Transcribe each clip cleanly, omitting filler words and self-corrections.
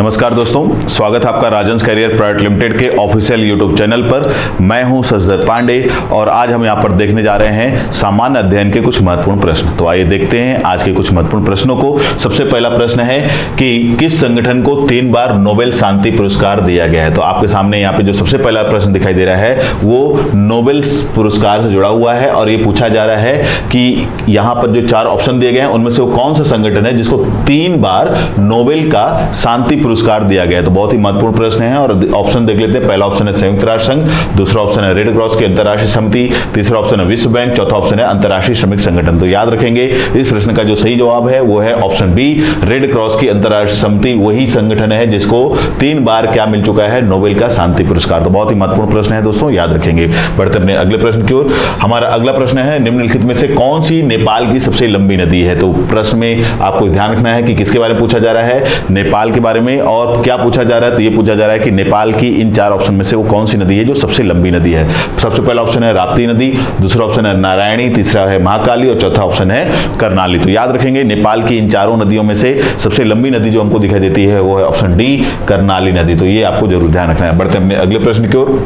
नमस्कार दोस्तों, स्वागत है आपका राजंस कैरियर प्राइवेट लिमिटेड के ऑफिशियल यूट्यूब चैनल पर। मैं हूं सजदर पांडे और आज हम यहां पर देखने जा रहे हैं सामान्य अध्ययन के कुछ महत्वपूर्ण प्रश्न। तो आइए देखते हैं आज के कुछ महत्वपूर्ण प्रश्नों को। सबसे पहला प्रश्न है कि किस संगठन को 3 बार नोबेल शांति पुरस्कार दिया गया है। तो आपके सामने यहाँ पे जो सबसे पहला प्रश्न दिखाई दे रहा है वो नोबेल पुरस्कार से जुड़ा हुआ है और ये पूछा जा रहा है कि यहाँ पर जो 4 ऑप्शन दिए गए हैं उनमें से वो कौन सा संगठन है जिसको 3 बार नोबेल का शांति पुरस्कार दिया गया है। तो बहुत ही महत्वपूर्ण प्रश्न है और ऑप्शन देख लेते हैं। पहला ऑप्शन है संयुक्त राष्ट्र संघ, दूसरा ऑप्शन है रेड क्रॉस की अंतर्राष्ट्रीय समिति, तीसरा ऑप्शन है विश्व बैंक, चौथा ऑप्शन है अंतर्राष्ट्रीय श्रमिक संगठन। तो याद रखेंगे इस प्रश्न का जो सही जवाब है वो है ऑप्शन बी, रेड क्रॉस की अंतर्राष्ट्रीय समिति। वही संगठन है जिसको 3 बार क्या मिल चुका है, नोबेल का शांति पुरस्कार। तो बहुत ही महत्वपूर्ण प्रश्न है दोस्तों, याद रखेंगे। बढ़ते अपने अगले प्रश्न की ओर। हमारा अगला प्रश्न है निम्नलिखित में से कौन सी नेपाल की सबसे लंबी नदी है। तो प्रश्न में आपको ध्यान रखना है कि किसके बारे में पूछा जा रहा है, नेपाल के बारे में। और क्या पूछा जा रहा है, तो ये पूछा जा रहा है कि नेपाल की इन 4 ऑप्शन में से वो कौन सी नदी है जो सबसे लंबी नदी है। सबसे पहला ऑप्शन है राप्ती नदी, दूसरा ऑप्शन है नारायणी, तीसरा है महाकाली और चौथा ऑप्शन है कर्णाली। तो याद रखेंगे नेपाल की इन 4 नदियों में से सबसे लंबी नदी जो हमको दिखाई देती है वो है ऑप्शन डी, कर्णाली नदी। तो ये आपको जरूर ध्यान रखना है। बढ़ते हैं अपने अगले प्रश्न की ओर।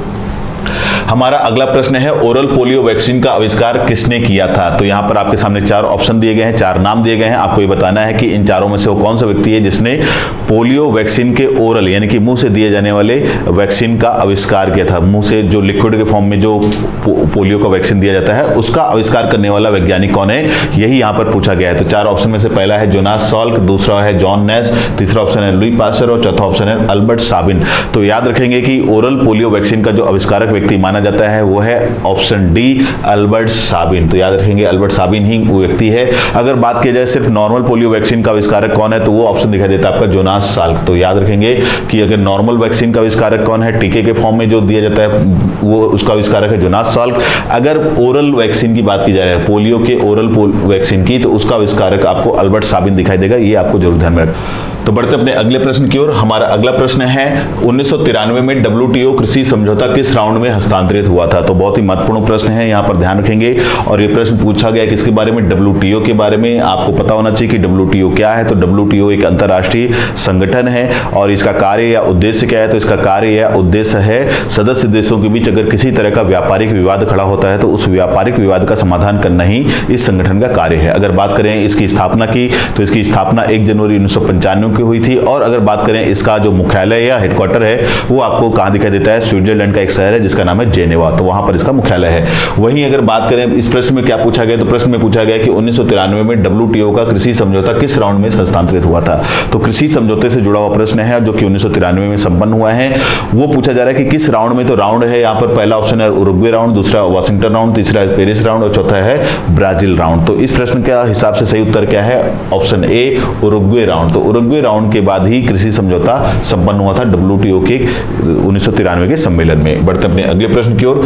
हमारा अगला प्रश्न है ओरल पोलियो वैक्सीन का आविष्कार किसने किया था। तो यहां पर आपके सामने 4 ऑप्शन दिए गए हैं, 4 नाम दिए गए हैं। आपको ये बताना है कि इन 4 में से वो कौन सा व्यक्ति है जिसने पोलियो वैक्सीन के ओरल यानी कि मुंह से दिए जाने वाले वैक्सीन का आविष्कार किया था। मुंह से जो लिक्विड के फॉर्म में जो पोलियो का वैक्सीन दिया जाता है उसका आविष्कार करने वाला वैज्ञानिक कौन है, यही यहां पर पूछा गया है। तो 4 ऑप्शन में से पहला है जोनास सॉल्क, दूसरा है जॉन नेस, तीसरा ऑप्शन है लुई पास्चर और चौथा ऑप्शन है अल्बर्ट साबिन। तो याद रखेंगे कि ओरल पोलियो वैक्सीन का जो आविष्कारक व्यक्ति माना जाता है वो है ऑप्शन डी, अल्बर्ट साबिन। तो याद रखेंगे अल्बर्ट साबिन ही वो व्यक्ति है। अगर बात की जाए सिर्फ नॉर्मल पोलियो वैक्सीन का आविष्कारक कौन है तो वो ऑप्शन दिखाई देता है आपका जोनास साल्क। तो याद रखेंगे कि अगर नॉर्मल वैक्सीन का आविष्कारक कौन है, टीके के फॉर्म में जो दिया जाता है वो उसका आविष्कारक है जोनास साल्क। अगर ओरल वैक्सीन की बात की जाए, पोलियो के ओरल वैक्सीन की, तो उसका आविष्कारक आपको अल्बर्ट साबिन दिखाई देगा। ये आपको जरूर ध्यान में रखना। तो बढ़ते अपने अगले प्रश्न की ओर। हमारा अगला प्रश्न है 1993 में डब्ल्यूटीओ कृषि समझौता किस राउंड में हस्तांतरित हुआ था। तो बहुत ही महत्वपूर्ण प्रश्न है, यहाँ पर ध्यान रखेंगे। और ये प्रश्न पूछा गया किसके बारे में, डब्ल्यूटीओ के बारे में। आपको पता होना चाहिए कि डब्ल्यूटीओ क्या है। तो डब्ल्यूटीओ एक अंतर्राष्ट्रीय संगठन है और इसका कार्य या उद्देश्य क्या है, तो इसका कार्य या उद्देश्य है सदस्य देशों के बीच अगर किसी तरह का व्यापारिक विवाद खड़ा होता है तो उस व्यापारिक विवाद का समाधान करना ही इस संगठन का कार्य है। अगर बात करें इसकी स्थापना की तो इसकी स्थापना 1 जनवरी 1995 की हुई थी। और अगर बात करें इसका जो मुख्यालय या हेडक्वार्टर है वो आपको कहां दिखाई देता है, स्विट्जरलैंड का एक शहर है जिसका नाम है जेनेवा। तो वहां पर इसका मुख्यालय है। वहीं अगर बात करें इस प्रश्न में क्या पूछा गया, तो प्रश्न में पूछा गया कि 1993 में डब्ल्यूटीओ का कृषि समझौता किस राउंड में हस्तांतरित हुआ था। तो कृषि समझौते से जुड़ा हुआ प्रश्न है जो कि 1993 में संपन्न हुआ है। वो पूछा जा रहा है कि किस राउंड में। तो राउंड है यहाँ पर पहला ऑप्शन है उरुग्वे राउंड, दूसरा वाशिंगटन राउंड, तीसरा है पेरिस राउंड और चौथा है ब्राजील राउंड। तो इस प्रश्न के हिसाब से सही उत्तर क्या है, ऑप्शन ए, उरुग्वे राउंड। तो उरुग्वे राउंड के बाद ही कृषि समझौता संपन्न हुआ था डब्ल्यूटीओ के 1993 के सम्मेलन में। बढ़ते अपने अगले प्रश्न की ओर।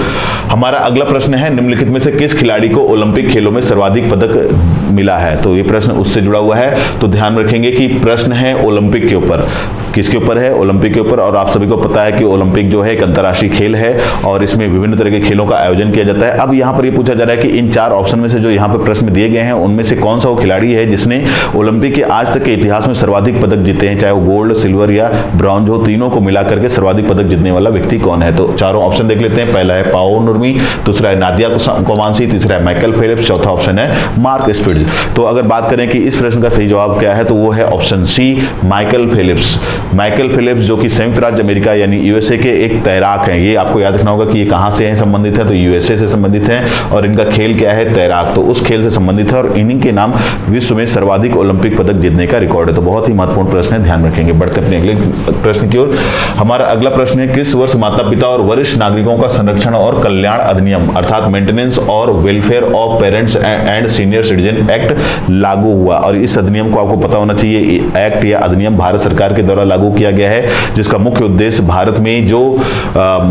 हमारा अगला प्रश्न है निम्नलिखित में से किस खिलाड़ी को ओलंपिक खेलों में सर्वाधिक पदक मिला है। तो ये प्रश्न उससे जुड़ा हुआ है। तो ध्यान रखेंगे कि प्रश्न है ओलंपिक के ऊपर। किसके ऊपर है, ओलंपिक के ऊपर। और आप सभी को पता है कि ओलंपिक जो है एक अंतर्राष्ट्रीय खेल है और इसमें विभिन्न तरह के खेलों का आयोजन किया जाता है। अब यहाँ पर ये पूछा जा रहा है कि इन 4 ऑप्शन में से जो यहाँ पर प्रश्न दिए गए हैं उनमें से कौन सा वो खिलाड़ी है जिसने ओलंपिक के आज तक के इतिहास में सर्वाधिक पदक जीते हैं, चाहे वो गोल्ड, सिल्वर या ब्रॉन्ज हो, तीनों को मिलाकर के सर्वाधिक पदक जीतने वाला व्यक्ति कौन है। तो 4 ऑप्शन देख लेते हैं। पहला है पाओ नुरमी, दूसरा है नादिया कोमांसी, तीसरा है माइकल फेलिप्स, चौथा ऑप्शन है मार्क स्पिट्ज। तो अगर बात करें कि इस प्रश्न का सही जवाब क्या है तो वो है option C, Michael Phelps. Michael Phelps जो कि संयुक्त राज्य अमेरिका यानी यूएसए के एक तैराक हैं। ये आपको याद रखना होगा कि ये कहां से हैं संबंधित है, तो यूएसए से संबंधित हैं और इनका खेल क्या है, तैराक। तो उस खेल से संबंधित है और इन्हीं के नाम विश्व में सर्वाधिक ओलंपिक पदक जीतने का रिकॉर्ड है। तो बहुत ही महत्वपूर्ण प्रश्न है, ध्यान रखेंगे। बढ़ते अपने अगले प्रश्न की ओर। हमारा अगला प्रश्न है किस वर्ष माता पिता और वरिष्ठ नागरिकों का संरक्षण और कल्याण अधिनियम अर्थात मेंटेनेंस और welfare of parents and senior citizen act लागू हुआ। और इस अधिनियम को आपको पता होना चाहिए, एक्ट या अधिनियम भारत सरकार के द्वारा लागू किया गया है जिसका मुख्य उद्देश्य भारत में जो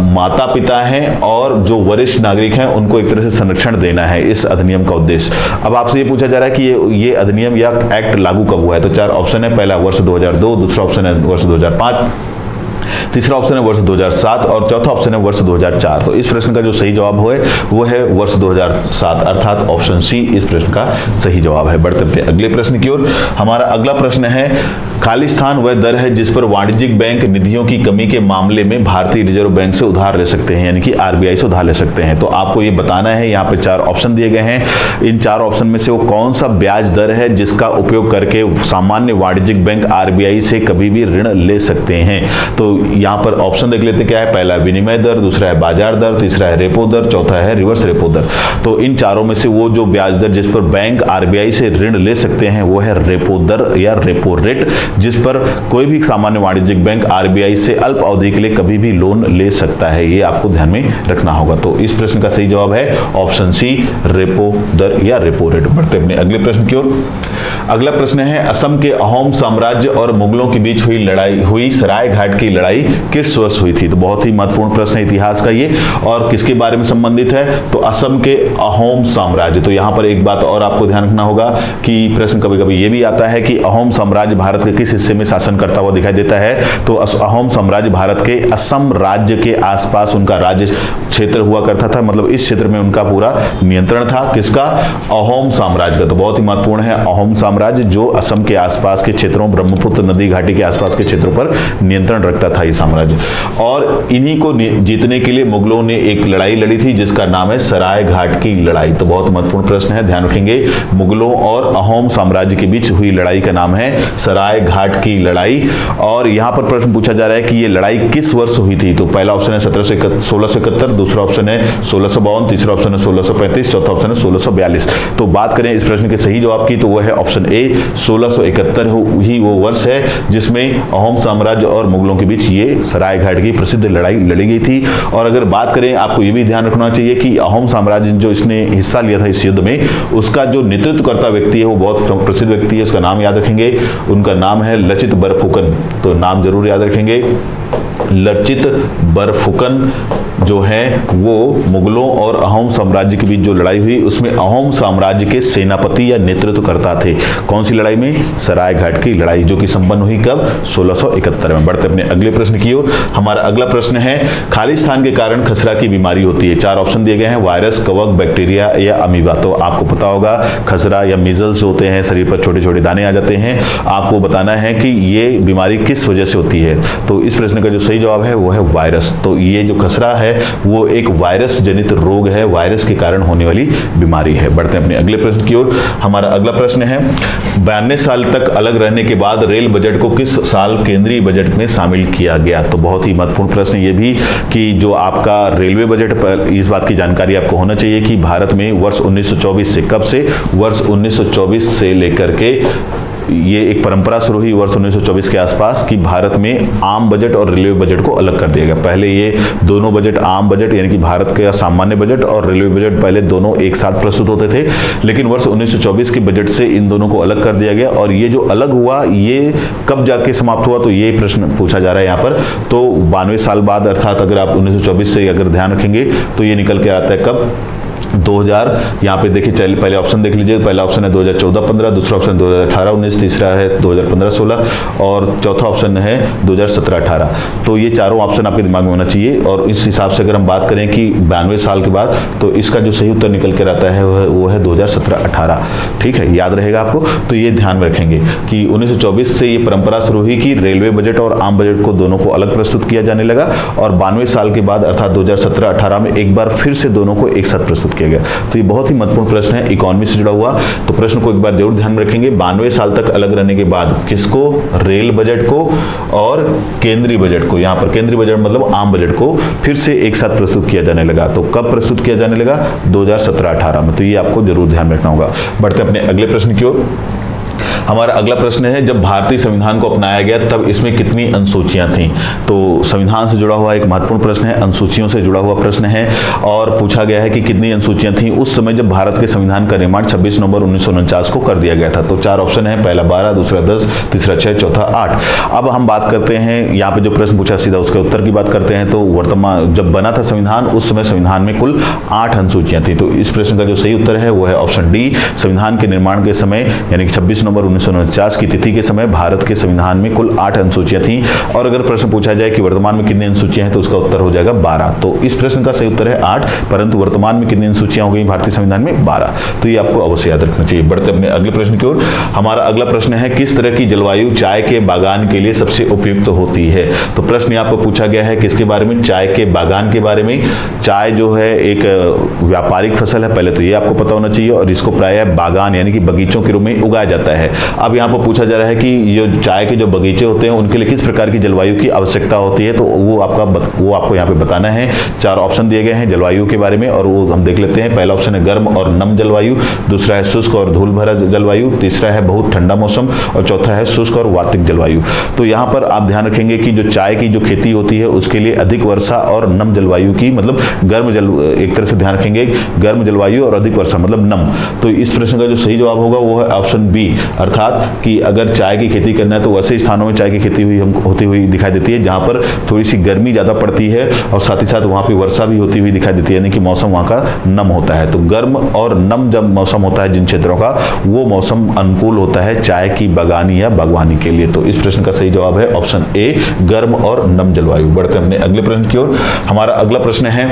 माता पिता हैं और जो वरिष्ठ नागरिक हैं उनको एक तरह से संरक्षण देना है इस अधिनियम का उद्देश्य। अब आपसे ये पूछा जा रहा है कि ये अधिनियम या एक्ट लागू कब हुआ है। तो 4 ऑप्शन है। पहला वर्ष 2002, दूसरा ऑप्शन है वर्ष 2005, तीसरा ऑप्शन है वर्ष 2007 और चौथा ऑप्शन है वर्ष 2004। तो इस प्रश्न का जो सही जवाब है वो है वर्ष 2007, अर्थात ऑप्शन सी इस प्रश्न का सही जवाब है। बढ़ते हैं अगले प्रश्न की ओर। हमारा अगला प्रश्न है, खाली स्थान वह दर है जिस पर वाणिज्यिक बैंक निधियों की कमी के मामले में भारतीय रिजर्व बैंक से उधार ले सकते हैं, यानी कि आरबीआई से उधार ले सकते हैं। तो आपको ये बताना है, यहाँ पे 4 ऑप्शन दिए गए हैं, इन 4 ऑप्शन में से वो कौन सा ब्याज दर है जिसका उपयोग करके सामान्य वाणिज्यिक बैंक आरबीआई से कभी भी ऋण ले सकते हैं। तो यहाँ पर ऑप्शन देख लेते क्या है। पहला विनिमय दर, दूसरा है बाजार दर, तीसरा है रेपो दर, चौथा है रिवर्स रेपो दर। तो इन चारों में से वो जो ब्याज दर जिस पर बैंक आरबीआई से ऋण ले सकते हैं वो है रेपो दर या रेपो रेट, जिस पर कोई भी सामान्य वाणिज्यिक बैंक आरबीआई से अल्प अवधि के लिए कभी भी लोन ले सकता है। ये आपको ध्यान में रखना होगा। तो इस प्रश्न का सही जवाब है ऑप्शन सी, रेपो दर या रेपो रेट। बढ़ते अपने अगले प्रश्न की ओर। अगला प्रश्न है, असम के अहोम साम्राज्य और मुगलों के बीच हुई सराय घाट की लड़ाई किस वर्ष हुई थी। तो बहुत ही महत्वपूर्ण प्रश्न है इतिहास का ये, और किसके बारे में संबंधित है, तो असम के अहोम साम्राज्य। तो यहां पर एक बात और आपको ध्यान रखना होगा कि प्रश्न कभी कभी ये भी आता है कि अहोम साम्राज्य भारत के किस हिस्से में शासन करता हुआ दिखाई देता है। तो अहोम साम्राज्य भारत के असम राज्य के आसपास उनका राज्य क्षेत्र हुआ करता था, मतलब इस क्षेत्र में उनका पूरा नियंत्रण था। किसका? अहोम साम्राज्य का। तो बहुत ही महत्वपूर्ण है अहोम साम्राज्य, जो असम के आसपास के क्षेत्रों, ब्रह्मपुत्र नदी घाटी के आसपास के क्षेत्रों पर नियंत्रण रखता था ये साम्राज्य। और इन्हीं को जीतने के लिए मुगलों ने एक लड़ाई लड़ी थी जिसका नाम है सराय घाट की लड़ाई। तो बहुत महत्वपूर्ण प्रश्न है, ध्यान रखेंगे। मुगलों और अहोम साम्राज्य के बीच हुई लड़ाई का नाम है सराय घाट की लड़ाई। और यहां पर प्रश्न पूछा जा रहा है कि ये लड़ाई किस वर्ष हुई थी। तो पहला ऑप्शन है 1671, दूसरा ऑप्शन है 1652, तीसरा ऑप्शन है 1635, चौथा ऑप्शन है 1642। तो बात करें इस प्रश्न के सही जवाब की तो वह है ऑप्शन ए, 1671 ही वो वर्ष है जिसमें अहोम साम्राज्य और मुगलों के बीच ये सराय घाट की प्रसिद्ध लड़ाई लड़ी गई थी। और अगर बात करें, आपको ये भी ध्यान रखना चाहिए कि अहोम साम्राज्य जो इसने हिस्सा लिया था इस युद्ध में, उसका जो नेतृत्व करता व्यक्ति है वो बहुत प्रसिद्ध व्यक्ति है, उसका नाम याद रखेंगे। उनका नाम है लचित बरफुकन। तो नाम जरूर याद रखेंगे। लचित बरफुकन जो है वो मुगलों और अहोम साम्राज्य के बीच जो लड़ाई हुई उसमें अहोम साम्राज्य के सेनापति या नेतृत्व करता थे। कौन सी लड़ाई में? सराय घाट की लड़ाई, जो कि संपन्न हुई कब? 1671 में। बढ़ते अपने अगले प्रश्न की ओर। हमारा अगला प्रश्न है, खाली स्थान के कारण खसरा की बीमारी होती है। 4 ऑप्शन दिए गए हैं, वायरस, कवक, बैक्टीरिया या अमीबा। तो आपको पता होगा खसरा या मीजल्स होते हैं, शरीर पर छोटे छोटे दाने आ जाते हैं। आपको बताना है कि ये बीमारी किस वजह से होती है। तो इस प्रश्न का जो सही जवाब है वो है वायरस। तो ये जो खसरा है वो एक वायरस जनित रोग है, वायरस के कारण होने वाली बीमारी है। बढ़ते हैं अपने अगले प्रश्न की ओर। हमारा अगला प्रश्न है, 92 साल तक अलग रहने के बाद रेल बजट को किस साल केंद्रीय बजट में शामिल किया गया। तो बहुत ही महत्वपूर्ण प्रश्न ये भी कि जो आपका रेलवे बजट पर इस बात की जानकारी आपको होना चाहिए कि भारत में वर्ष 1924 से, कब से? वर्ष 1924 से लेकर के ये एक परंपरा शुरू हुई वर्ष 1924 के आसपास कि भारत में आम बजट और रेलवे बजट को अलग कर दिया गया। पहले ये दोनों बजट, आम बजट यानी कि भारत का सामान्य बजट और रेलवे बजट, पहले दोनों एक साथ प्रस्तुत होते थे, लेकिन वर्ष 1924 के बजट से इन दोनों को अलग कर दिया गया। और ये जो अलग हुआ ये कब जाके समाप्त हुआ, तो ये प्रश्न पूछा जा रहा है यहाँ पर। तो 92 साल बाद, अर्थात अगर आप 1924 से अगर ध्यान रखेंगे तो ये निकल के आता है कब? 2000। यहाँ पे देखिए, चलिए पहले ऑप्शन देख लीजिए। पहला ऑप्शन है 2014-15, दूसरा ऑप्शन 2018-19, तीसरा है 2015-16 और चौथा ऑप्शन है 2017-18। तो ये चारों ऑप्शन आपके दिमाग में होना चाहिए। और इस हिसाब से अगर हम बात करें कि 92 साल के बाद, तो इसका जो सही उत्तर निकल कर आता है वो है 2017-18। ठीक है, याद रहेगा आपको। तो ये ध्यान में रखेंगे कि 1924 से ये परंपरा शुरू हुई कि रेलवे बजट और आम बजट को दोनों को अलग प्रस्तुत किया जाने लगा। और 92 साल के बाद अर्थात 2017-18 में एक बार फिर से दोनों को एक साथ प्रस्तुत किया गया। तो ये बहुत ही महत्वपूर्ण प्रश्न है, इकोनॉमी से जुड़ा हुआ। तो प्रश्न को एक बार जरूर ध्यान में रखेंगे। 92 साल तक अलग रहने के बाद किसको? रेल बजट को और केंद्रीय बजट को, यहाँ पर केंद्रीय बजट मतलब आम बजट को फिर से एक साथ प्रस्तुत किया जाने लगा। तो कब प्रस्तुत किया जाने लगा? 2017-18 में। तो ये आपको जरूर ध्यान रखना होगा। बढ़ते अपने अगले प्रश्न की ओर। हमारा अगला प्रश्न है, जब भारतीय संविधान को अपनाया गया तब इसमें कितनी अनुसूचियां थीं। तो संविधान से जुड़ा हुआ एक महत्वपूर्ण प्रश्न है, अनुसूचियों से जुड़ा हुआ प्रश्न है। और पूछा गया है कि कितनी अनुसूचियां थीं उस समय जब भारत के संविधान का निर्माण 26 नवंबर 1949 को कर दिया गया था। तो 4 ऑप्शन है, पहला 12, दूसरा 10, तीसरा 6, चौथा 8। अब हम बात करते हैं, यहाँ पे जो प्रश्न पूछा सीधा उसके उत्तर की बात करते हैं। तो वर्तमान जब बना था संविधान उस समय संविधान में कुल 8 अनुसूचियां थी। तो इस प्रश्न का जो सही उत्तर है वो है ऑप्शन डी। संविधान के निर्माण के समय यानी कि 26 नवंबर 1949 की तिथि के समय भारत के संविधान में कुल 8 अनुसूचियां थीं। और अगर प्रश्न पूछा जाए कि वर्तमान में कितनी अनुसूचियां हैं तो उसका उत्तर हो जाएगा 12। तो इस प्रश्न का सही उत्तर है 8, परंतु वर्तमान में कितनी अनुसूचियां हो गई भारतीय संविधान में? 12। तो ये आपको अवश्य याद रखना चाहिए। बढ़ते अपने अगले प्रश्न की ओर। हमारा अगला प्रश्न है, किस तरह की जलवायु चाय के बागान के लिए सबसे उपयुक्त होती है? तो प्रश्न यहाँ पर पूछा गया है किसके बारे में? चाय के बागान के बारे में। चाय जो है एक व्यापारिक फसल है, पहले तो ये आपको पता होना चाहिए, और इसको प्रायः बागान यानी कि बगीचों के रूप में उगाया जाता है। अब यहाँ पर पूछा जा रहा है कि ये चाय के जो बगीचे होते हैं उनके लिए किस प्रकार की जलवायु की आवश्यकता होती है, तो वो आपको यहाँ पे बताना है। 4 ऑप्शन दिए गए हैं जलवायु के बारे में, और वो हम देख लेते हैं। पहला ऑप्शन है गर्म और नम जलवायु, दूसरा है शुष्क और धूल भरा जलवायु, तीसरा है बहुत ठंडा मौसम, और चौथा है शुष्क और वातिक जलवायु। तो यहाँ पर आप ध्यान रखेंगे कि जो चाय की जो खेती होती है उसके लिए अधिक वर्षा और नम जलवायु की, मतलब एक तरह से ध्यान रखेंगे गर्म जलवायु और अधिक वर्षा मतलब नम। तो इस प्रश्न का जो सही जवाब होगा वो है ऑप्शन बी, अर्थात कि अगर चाय की खेती करना है तो वैसे स्थानों में चाय की खेती होती हुई दिखाई देती है जहां पर थोड़ी सी गर्मी ज्यादा पड़ती है और साथ ही साथ वहां पे वर्षा भी होती हुई दिखाई देती है, यानी कि मौसम वहां का नम होता है। तो गर्म और नम जब मौसम होता है जिन क्षेत्रों का, वो मौसम अनुकूल होता है चाय की बगानी या बागवानी के लिए। तो इस प्रश्न का सही जवाब है ऑप्शन ए, गर्म और नम जलवायु। बढ़ते हमने अगले प्रश्न की ओर। हमारा अगला प्रश्न है,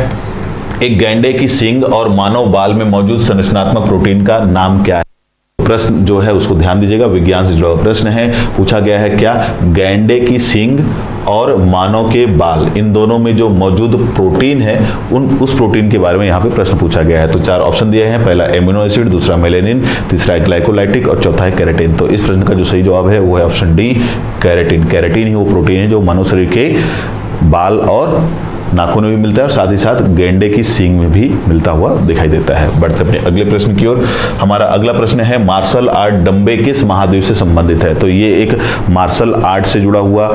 एक गैंडे की सींग और मानव बाल में मौजूद संरचनात्मक प्रोटीन का नाम क्या है? प्रश्न जो है उसको ध्यान दीजिएगा, विज्ञान से जुड़ा हुआ प्रश्न है। पूछा गया है क्या गैंडे की सींग और मानव के बाल, इन दोनों में जो मौजूद प्रोटीन है उस प्रोटीन के बारे में यहाँ पे प्रश्न पूछा गया है। तो 4 ऑप्शन दिए हैं, पहला एमिनो एसिड, दूसरा मेलेनिन, तीसरा है ग्लाइकोलाइटिक और चौथा है केराटिन। तो इस प्रश्न का जो सही जवाब है वो है ऑप्शन डी, केराटिन। केराटिन ही वो प्रोटीन है जो मानव शरीर के बाल और नाखून में भी मिलता है और साथ ही साथ गेंडे की सींग में भी मिलता हुआ दिखाई देता है। बढ़ते अपने अगले प्रश्न की ओर। हमारा अगला प्रश्न है, मार्शल आर्ट डंबे किस महाद्वीप से संबंधित है? तो ये एक मार्शल आर्ट से जुड़ा हुआ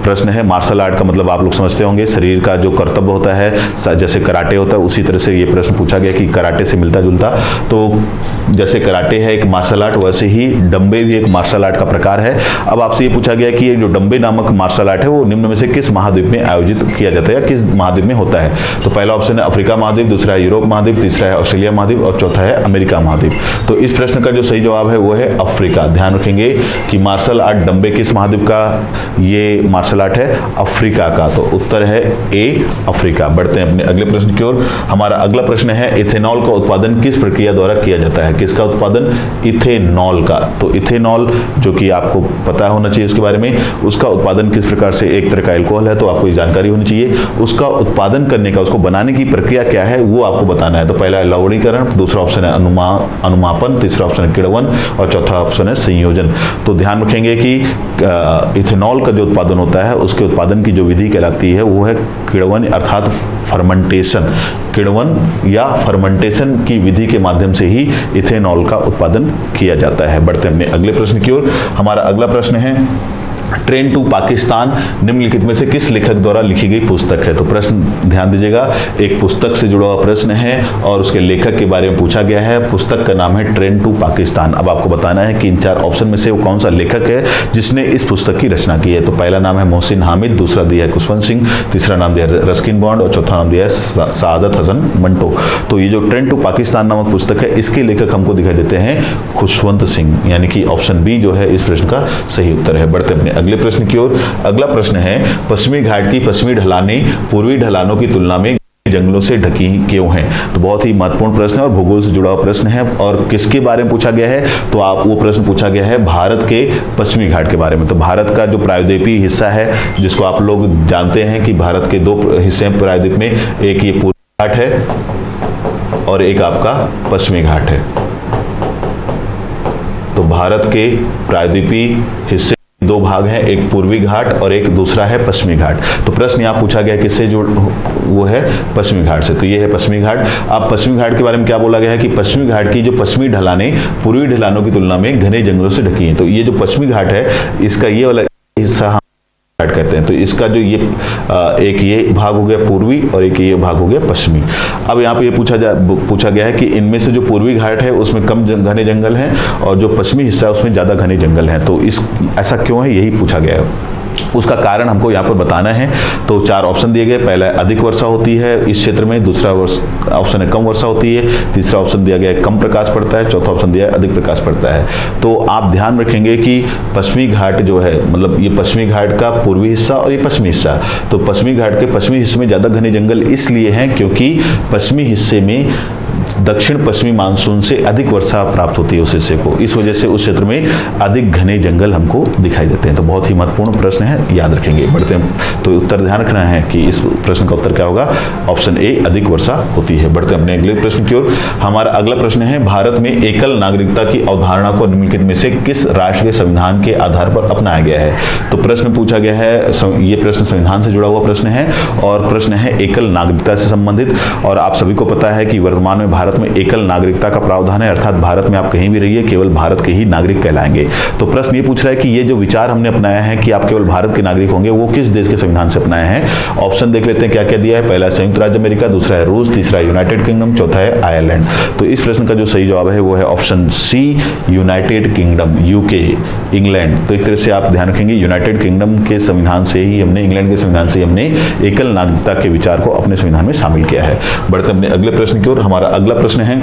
प्रश्न है। मार्शल आर्ट का मतलब आप लोग समझते होंगे, शरीर का जो कर्तव्य होता है, जैसे कराटे होता है उसी तरह से ये प्रश्न पूछा गया कि कराटे से मिलता जुलता। तो जैसे कराटे है एक मार्शल आर्ट, वैसे ही डंबे भी एक मार्शल आर्ट का प्रकार है। अब आपसे ये पूछा गया कि ये जो डंबे नामक मार्शल आर्ट है वो निम्न में से किस महाद्वीप में आयोजित किया जाता है या किस महाद्वीप में होता है? तो पहला ऑप्शन है अफ्रीका महाद्वीप, दूसरा है यूरोप महाद्वीप, तीसरा है ऑस्ट्रेलिया महाद्वीप और चौथा है अमेरिका महाद्वीप। तो इस प्रश्न का जो सही जवाब है वो है अफ्रीका। ध्यान रखेंगे कि मार्शल आर्ट डंबे किस महाद्वीप का ये मार्शल आर्ट है? अफ्रीका का। तो उत्तर है ए, अफ्रीका। बढ़ते हैं अपने अगले प्रश्न की ओर। हमारा अगला प्रश्न है, इथेनॉल का उत्पादन किस प्रक्रिया द्वारा किया जाता है? किसका उत्पादन? इथेनॉल का। तो इथेनॉल जो कि आपको पता होना चाहिए उसके बारे में, उसका उत्पादन किस प्रकार से, एक तरह का एल्कोहल है तो आपको ये जानकारी होनी चाहिए। उसका उत्पादन करने का, उसको बनाने की प्रक्रिया क्या है वो आपको बताना है। तो पहला है लवणीकरण, दूसरा ऑप्शन है अनुमापन, तीसरा ऑप्शन है किण्वन और चौथा ऑप्शन है संयोजन। तो ध्यान रखेंगे कि इथेनॉल का जो उत्पादन होता है उसके उत्पादन की जो विधि कहलाती है वो है किण्वन अर्थात फर्मेंटेशन। किण्वन या फर्मेंटेशन की विधि के माध्यम से ही इथेनॉल का उत्पादन किया जाता है। बढ़ते हैं अगले प्रश्न की ओर। हमारा अगला प्रश्न है, ट्रेन टू पाकिस्तान निम्नलिखित में से किस लेखक द्वारा लिखी गई पुस्तक है? तो प्रश्न ध्यान दीजिएगा, एक पुस्तक से जुड़ा हुआ प्रश्न है और उसके लेखक के बारे में पूछा गया है। पुस्तक का नाम है ट्रेन टू पाकिस्तान। अब आपको बताना है कि इन 4 ऑप्शन में से वो कौन सा लेखक है जिसने इस पुस्तक की रचना की है। तो पहला नाम है मोहसिन हामिद, दूसरा दिया है खुशवंत सिंह, तीसरा नाम दिया है रस्किन बॉन्ड और चौथा नाम दिया है सादत हसन मंटो। तो ये जो ट्रेन टू पाकिस्तान नामक पुस्तक है इसके लेखक हमको दिखाई देते हैं खुशवंत सिंह, यानी कि ऑप्शन बी जो है इस प्रश्न का सही उत्तर है। बढ़ते अपने अगले प्रश्न की ओर। अगला प्रश्न है, पश्चिमी घाट की पश्चिमी ढलानें पूर्वी ढलानों की तुलना में जंगलों से ढकी क्यों हैं? तो बहुत ही महत्वपूर्ण प्रश्न है और भूगोल से जुड़ा हुआ प्रश्न है। और किसके बारे में पूछा गया है? तो आप वो प्रश्न पूछा गया है भारत के पश्चिमी घाट के बारे में। तो भारत का जो प्रायद्वीपीय हिस्सा है, जिसको आप लोग जानते हैं कि भारत के 2 हिस्से हैं प्रायद्वीप में, एक ये पूर्वी घाट है और एक आपका पश्चिमी घाट है। तो भारत के प्रायद्वीपीय हिस्से 2 भाग हैं, एक पूर्वी घाट और एक दूसरा है पश्चिमी घाट। तो प्रश्न यहाँ पूछा गया किससे जो वो है पश्चिमी घाट से। तो ये है पश्चिमी घाट। अब पश्चिमी घाट के बारे में क्या बोला गया है कि पश्चिमी घाट की जो पश्चिमी ढलानें पूर्वी ढलानों की तुलना में घने जंगलों से ढकी हैं। तो ये जो पश्चिमी घाट है इसका ये वाला हिस्सा घाट कहते हैं। तो इसका जो ये एक ये भाग हो गया पूर्वी और एक ये भाग हो गया पश्चिमी। अब यहाँ पे ये पूछा गया है कि इनमें से जो पूर्वी घाट है उसमें कम घने जंगल हैं और जो पश्चिमी हिस्सा है उसमें ज़्यादा घने जंगल हैं। तो ऐसा क्यों है, यही पूछा गया है। उसका कारण हमको यहाँ पर बताना है। तो 4 ऑप्शन दिए गए। पहला अधिक वर्षा होती है इस क्षेत्र में, दूसरा ऑप्शन है कम वर्षा होती है, तीसरा ऑप्शन दिया गया है कम प्रकाश पड़ता है, चौथा ऑप्शन दिया है अधिक प्रकाश पड़ता है। तो आप ध्यान रखेंगे कि पश्चिमी घाट जो है, मतलब ये पश्चिमी घाट का पूर्वी हिस्सा और ये पश्चिमी हिस्सा, तो पश्चिमी घाट के पश्चिमी हिस्से में ज़्यादा घने जंगल इसलिए हैं क्योंकि पश्चिमी हिस्से में दक्षिण पश्चिमी मानसून से अधिक वर्षा प्राप्त होती है उस हिस्से को, इस वजह से उस क्षेत्र में अधिक घने जंगल हमको दिखाई देते हैं। तो बहुत ही महत्वपूर्ण प्रश्न है, याद रखेंगे। बढ़ते हैं, तो उत्तर ध्यान रखना है कि इस प्रश्न का उत्तर क्या होगा, ऑप्शन ए अधिक वर्षा होती है। बढ़ते हैं अपने अगले प्रश्न की ओर। हमारा अगला प्रश्न है, भारत में एकल नागरिकता की अवधारणा को निम्नलिखित में से किस राष्ट्र के संविधान के आधार पर अपनाया गया है। तो प्रश्न पूछा गया है, ये प्रश्न संविधान से जुड़ा हुआ प्रश्न है और प्रश्न है एकल नागरिकता से संबंधित। और आप सभी को पता है कि वर्तमान में भारत में एकल नागरिकता का प्रावधान है, अर्थात भारत में आप कहीं भी रहिए केवल भारत के ही नागरिक कहलाएंगे। तो प्रश्न ये पूछ रहा है कि ये जो विचार हमने अपनाया है कि आप केवल भारत के नागरिक होंगे, वो किस देश के संविधान से अपनाया है। ऑप्शन देख लेते हैं क्या क्या दिया है। पहला संयुक्त राज्य अमेरिका, दूसरा है रूस, तीसरा यूनाइटेड किंगडम, चौथा है आयरलैंड। तो इस प्रश्न का जो सही जवाब है वो है option C United Kingdom, UK, England. तो एक तरह से आप ध्यान रखेंगे यूनाइटेड किंगडम के संविधान से ही हमने, इंग्लैंड के संविधान से ही हमने एकल नागरिकता के विचार को अपने संविधान में शामिल किया है। बढ़ते अपने अगले प्रश्न की ओर। हमारा अगला प्रश्न है,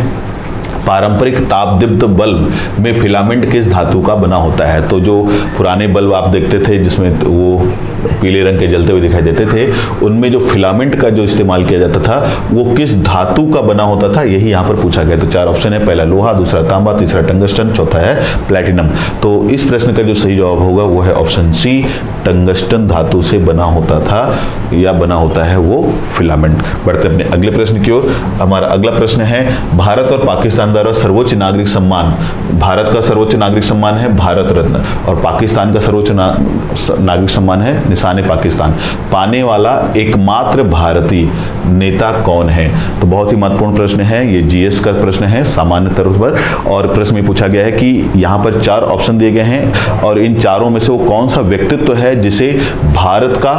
पारंपरिक तापदीप्त बल्ब में फिलामेंट किस धातु का बना होता है। तो जो पुराने बल्ब आप देखते थे जिसमें वो पीले रंग के जलते हुए दिखाई देते थे, उनमें जो फिलामेंट का जो इस्तेमाल किया जाता था वो किस धातु का बना होता था, यही यहाँ पर पूछा गया। तो 4 ऑप्शन है, पहला लोहा, दूसरा तांबा, तीसरा टंगस्टन, चौथा है प्लैटिनम। तो इस प्रश्न का जो सही जवाब होगा वो है ऑप्शन सी, टंगस्टन धातु से बना होता था या बना होता है वो फिलामेंट। बढ़ते अपने अगले प्रश्न की ओर। हमारा अगला प्रश्न है, भारत और पाकिस्तान द्वारा सर्वोच्च नागरिक सम्मान, भारत का सर्वोच्च नागरिक सम्मान है भारत रत्न और पाकिस्तान का सर्वोच्च नागरिक सम्मान है निशान पाकिस्तान, पाने वाला एकमात्र भारतीय नेता कौन है। तो बहुत ही महत्वपूर्ण प्रश्न है, ये जीएस का प्रश्न है सामान्य तौर पर। और प्रश्न में पूछा गया है कि यहाँ पर 4 ऑप्शन दिए गए हैं और इन चारों में से वो कौन सा व्यक्तित्व है जिसे भारत का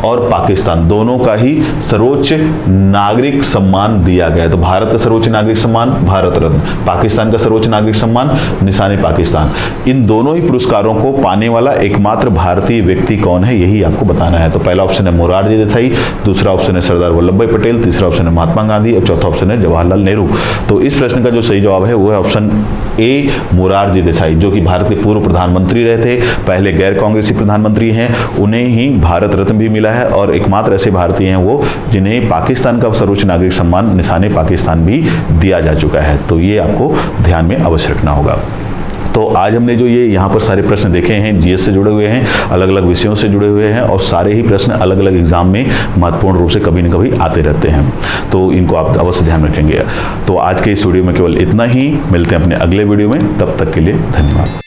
और पाकिस्तान दोनों का ही सर्वोच्च नागरिक सम्मान दिया गया है। तो भारत का सर्वोच्च नागरिक सम्मान भारत रत्न, पाकिस्तान का सर्वोच्च नागरिक सम्मान निशान पाकिस्तान। इन दोनों ही पुरस्कारों को पाने वाला एकमात्र भारतीय व्यक्ति कौन है, यही आपको बताना है। तो पहला ऑप्शन है मोरारजी देसाई, दूसरा ऑप्शन है सरदार वल्लभ भाई पटेल, तीसरा ऑप्शन है महात्मा गांधी और चौथा ऑप्शन है जवाहरलाल नेहरू। तो इस प्रश्न का जो सही जवाब है वो है ऑप्शन ए, मोरारजी देसाई, जो कि भारत के पूर्व प्रधानमंत्री रहे थे, पहले गैर कांग्रेसी प्रधानमंत्री हैं, उन्हें ही भारत रत्न भी मिला है और एकमात्र ऐसे भारतीय हैं वो जिन्हें पाकिस्तान का सर्वोच्च नागरिक सम्मान निशान पाकिस्तान भी दिया जा चुका है। तो ये आपको ध्यान में अवश्य रखना होगा। तो आज हमने जो ये यहाँ पर सारे प्रश्न देखे हैं, जीएस से जुड़े हुए हैं, अलग अलग विषयों से जुड़े हुए हैं और सारे ही प्रश्न अलग अलग एग्जाम में महत्वपूर्ण रूप से कभी न कभी आते रहते हैं, तो इनको आप अवश्य ध्यान रखेंगे। तो आज के इस वीडियो में केवल इतना ही, मिलते हैं अपने अगले वीडियो में, तब तक के लिए धन्यवाद।